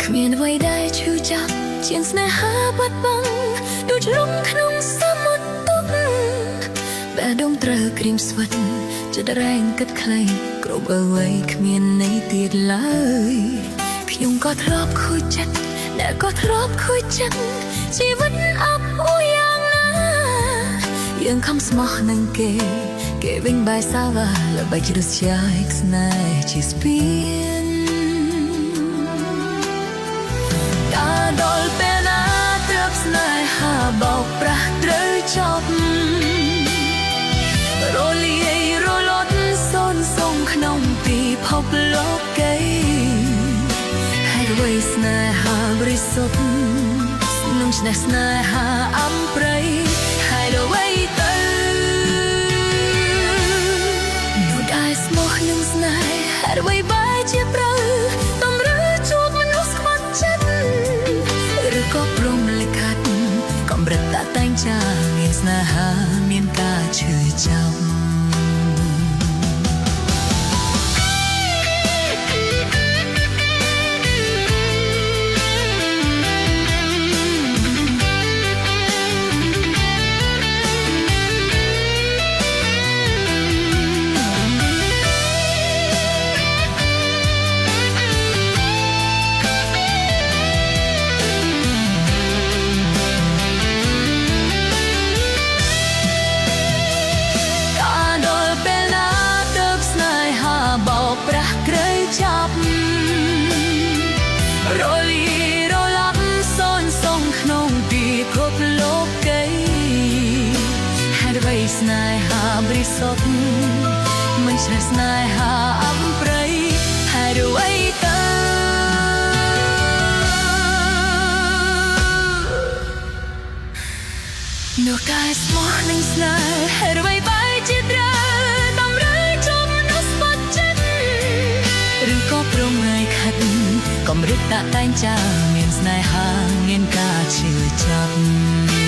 គ្មានអ្វីដែលឈឺចាប់ជាងស្នេហាបាត់បង់ដូចលំក្នុងសមុទ្រទុកបេះដូងត្រូវក្រៀមស្វិតចិត្តរែងគិតខ្លីគ្រប់អ្វីគ្មានន័យទៀតឡើយខ្ញុំក៏ធ្លាប់ខូចចិត្តអ្នកក៏ធ្លាប់ខូចចិត្តជីវិតអបអួយយ៉ាងណាយើងខំស្មោះនឹងគេវិញបែរសាវ៉ាល្បិចរសជាយស្នេហ៍ជាស្ពានការដល់ពេលណាទើបស្នេហាបោកប្រាស់ត្រូវចប់រលាយរលត់សូន្យសងក្នុងពិភពលោកីហើយអ្វីស្នេហាបរិសុទ្ធនឹងស្នេហ៍ស្នេហាអំព្រៃហើយអ្វីទៅស្មោះនឹងស្នេហ៍ហេតុអ្វីបែរជាត្រូវតម្រូវជួបមនុស្សខ្វាត់ចិត្តឬក៏ព្រមលិខិតកម្រិតតាតែងចាមានស្នេហាមានការឈឺចាប់រលាយរលត់សូន្យសងក្នុងពិភពលោកីហេតុអ្វីស្នេហាបរិសុទ្ធមិនឆ្លះស្នេហាអំព្រៃហេតុអ្វីទៅនោះកាយស្មោះនឹងស្នេហ៍ហេតុអ្វីបែរជាត្រូវតម្រូវជួបមនុស្សបាត់ចិត្តឬក៏ព្រមឲ្យខិតកម្រិតតាតែងចាមានស្នេហាមានការឈឺចាប់